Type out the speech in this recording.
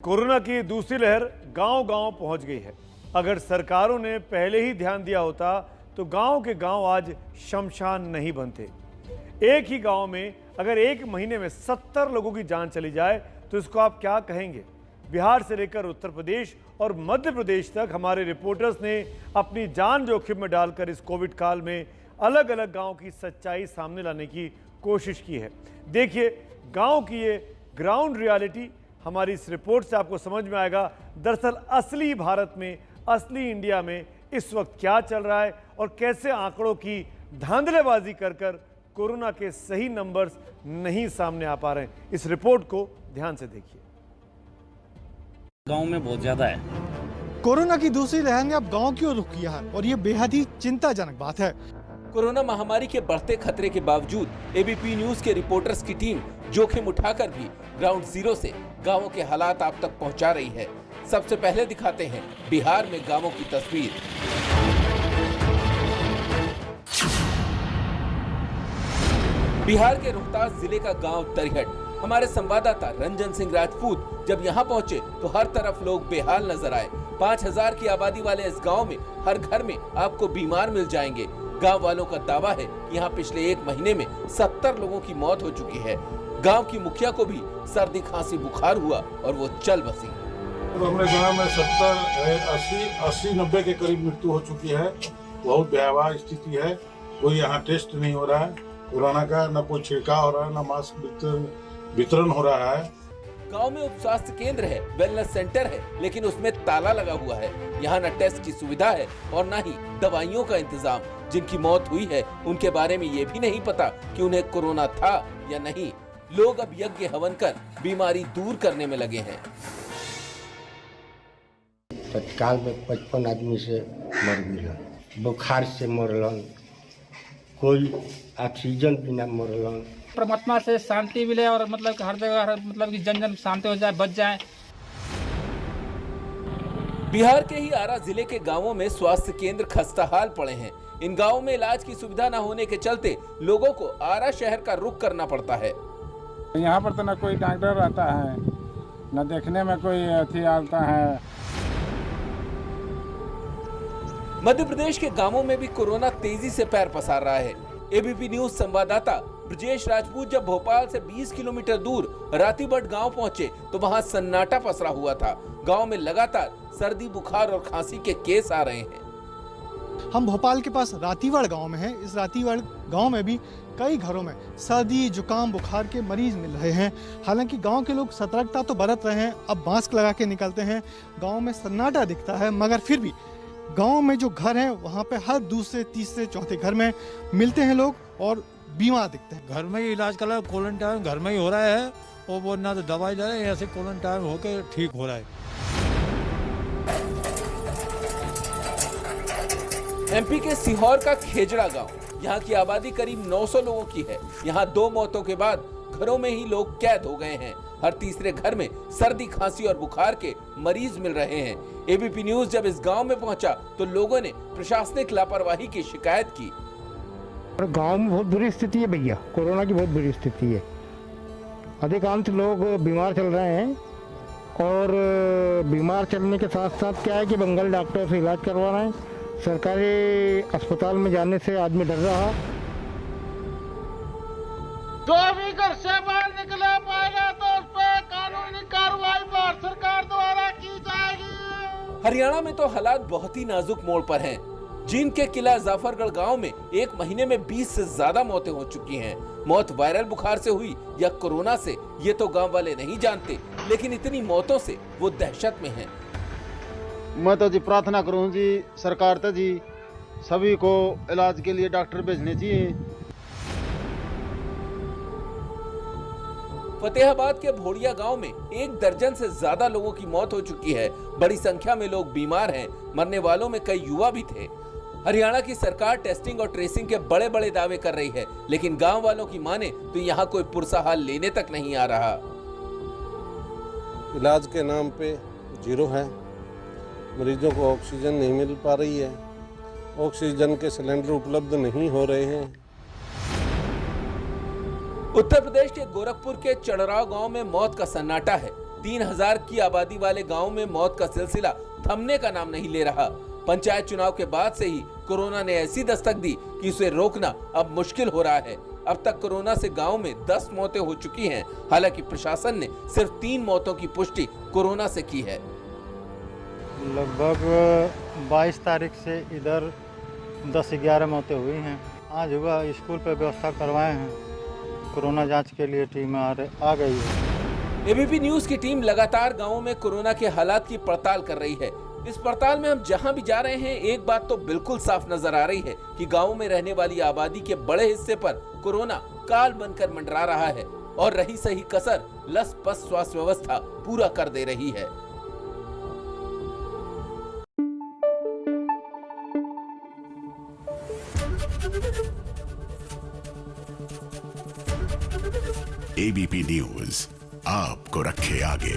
Corona की दूसरी लहर गांव-गांव पहुंच गई है। अगर सरकारों ने पहले ही ध्यान दिया होता तो गांव के गांव आज शमशान नहीं बनते। एक ही गांव में अगर एक महीने में 70 लोगों की जान चली जाए तो इसको आप क्या कहेंगे? बिहार से लेकर उत्तर प्रदेश और मध्य प्रदेश तक हमारे रिपोर्टर्स ने अपनी जान जोखिम में डालकर इस कोविड काल में अलग अलग गांव की सच्चाई सामने लाने की कोशिश की है। देखिए गांव की ये ग्राउंड रियलिटी। हमारी इस रिपोर्ट से आपको समझ में आएगा दरअसल असली भारत में, असली इंडिया में इस वक्त क्या चल रहा है और कैसे आंकड़ों की धांधलेबाजी कर कर कोरोना के सही नंबर्स नहीं सामने आ पा रहे हैं। इस रिपोर्ट को ध्यान से देखिए। गांव में बहुत ज्यादा है। कोरोना की दूसरी लहर ने अब गांव की ओर रुख किया है और ये बेहद ही चिंताजनक बात है। कोरोना महामारी के बढ़ते खतरे के बावजूद एबीपी न्यूज के रिपोर्टर्स की टीम जोखिम उठाकर भी ग्राउंड जीरो से गांवों के हालात आप तक पहुंचा रही है। सबसे पहले दिखाते हैं बिहार में गांवों की तस्वीर। बिहार के रोहतास जिले का गांव तरिहट। हमारे संवाददाता रंजन सिंह राजपूत जब यहां पहुंचे तो हर तरफ लोग बेहाल नजर आए। 5000 की आबादी वाले इस गांव में हर घर में आपको बीमार मिल जाएंगे। गांव वालों का दावा है कि यहाँ पिछले एक महीने में 70 लोगों की मौत हो चुकी है। गांव की मुखिया को भी सर्दी खांसी बुखार हुआ और वो चल बसी। हमारे गांव में 70, 80, 90 के करीब मृत्यु हो चुकी है। बहुत भयावह स्थिति है। कोई यहाँ टेस्ट नहीं हो रहा है कोरोना का, न कोई छिड़काव हो रहा है, न मास्क वितरण हो रहा है। गांव में उप स्वास्थ्य केंद्र है, वेलनेस सेंटर है, लेकिन उसमें ताला लगा हुआ है। यहाँ न टेस्ट की सुविधा है और न ही दवाइयों का इंतजाम। जिनकी मौत हुई है उनके बारे में ये भी नहीं पता कि उन्हें कोरोना था या नहीं। लोग अब यज्ञ हवन कर बीमारी दूर करने में लगे हैं। तत्काल में 55 आदमी से मर गए, बुखार से मरलन, कोई ऑक्सीजन बिना मरलन। परमात्मा से शांति मिले और मतलब हर जगह मतलब कि जन जन शांति हो जाए, बच जाए। बिहार के ही आरा जिले के गांवों में स्वास्थ्य केंद्र खस्ताहाल पड़े हैं। इन गांवों में इलाज की सुविधा न होने के चलते लोगों को आरा शहर का रुख करना पड़ता है। यहाँ पर तो न कोई डॉक्टर रहता है, न देखने में कोई अथी आता है। मध्य प्रदेश के गांवों में भी कोरोना तेजी से पैर पसार रहा है। एबीपी न्यूज संवाददाता ब्रजेश राजपूत जब भोपाल से 20 किलोमीटर दूर रातीबट गांव पहुंचे तो वहां सन्नाटा पसरा हुआ था। गांव में लगातार सर्दी, बुखार और खांसी के केस आ रहे हैं। हम भोपाल के पास रातीवड़ गांव में हैं। इस रातीवड़ गांव में भी कई घरों में सर्दी, जुकाम, बुखार के मरीज मिल रहे हैं। हालांकि गांव के लोग सतर्कता तो बरत रहे हैं, अब मास्क लगा के निकलते हैं। गांव में सन्नाटा दिखता है, मगर फिर भी गांव में जो घर हैं वहां पे हर दूसरे, तीसरे, चौथे घर में मिलते हैं लोग और बीमार दिखते हैं। घर में ही इलाज कर रहा है, क्वारंटाइन घर में ही हो रहा है और वो ना तो दवाई ले रहे हैं, ऐसे क्वारंटाइन होकर ठीक हो रहा है। एमपी के सीहोर का खेजड़ा गांव, यहाँ की आबादी करीब 900 लोगों की है। यहाँ 2 मौतों के बाद घरों में ही लोग कैद हो गए हैं। हर तीसरे घर में सर्दी, खांसी और बुखार के मरीज मिल रहे हैं। एबीपी न्यूज जब इस गांव में पहुंचा तो लोगों ने प्रशासनिक लापरवाही की शिकायत की। गांव में बहुत बुरी स्थिति है भैया, कोरोना की बहुत बुरी स्थिति है। अधिकांश लोग बीमार चल रहे हैं और बीमार चलने के साथ साथ क्या है कि बंगाल डॉक्टर से इलाज करवा रहे हैं। सरकारी अस्पताल में जाने से आदमी डर रहा। जो भी घर से बाहर निकला पाएगा तो उस पर कानूनी कार्रवाई भारत सरकार द्वारा की जाएगी। हरियाणा में तो हालात बहुत ही नाजुक मोड़ पर हैं। जींद के किला जाफरगढ़ गांव में एक महीने में 20 से ज्यादा मौतें हो चुकी हैं। मौत वायरल बुखार से हुई या कोरोना से, ये तो गांव वाले नहीं जानते, लेकिन इतनी मौतों से वो दहशत में हैं। मैं तो जी प्रार्थना करूं जी सरकार तो जी सभी को इलाज के लिए डॉक्टर भेजने चाहिए। फतेहाबाद के भोड़िया गांव में 1 दर्जन से ज्यादा लोगों की मौत हो चुकी है। बड़ी संख्या में लोग बीमार हैं। मरने वालों में कई युवा भी थे। हरियाणा की सरकार टेस्टिंग और ट्रेसिंग के बड़े बड़े दावे कर रही है, लेकिन गांव वालों की माने तो यहाँ कोई पुरसा हाल लेने तक नहीं आ रहा। इलाज के नाम पे जीरो है। मरीजों को ऑक्सीजन नहीं मिल पा रही है। ऑक्सीजन के सिलेंडर उपलब्ध नहीं हो रहे हैं। उत्तर प्रदेश के गोरखपुर के चढ़राव गांव में मौत का सन्नाटा है। 3000 की आबादी वाले गांव में मौत का सिलसिला थमने का नाम नहीं ले रहा। पंचायत चुनाव के बाद से ही कोरोना ने ऐसी दस्तक दी कि उसे रोकना अब मुश्किल हो रहा है। अब तक कोरोना से गांव में 10 मौतें हो चुकी हैं। हालांकि प्रशासन ने सिर्फ 3 मौतों की पुष्टि कोरोना से की है। लगभग 22 तारीख से इधर 10-11 मौतें हुई हैं। आज हुआ स्कूल पर व्यवस्था करवाए हैं, कोरोना जांच के लिए टीम आ गई है। एबीपी न्यूज की टीम लगातार गांवों में कोरोना के हालात की पड़ताल कर रही है। इस पड़ताल में हम जहां भी जा रहे हैं, एक बात तो बिल्कुल साफ नजर आ रही है कि गांवों में रहने वाली आबादी के बड़े हिस्से पर कोरोना काल बनकर मंडरा रहा है और रही सही कसर लस-पस स्वास्थ्य व्यवस्था पूरा कर दे रही है। एबीपी न्यूज आपको रखे आगे।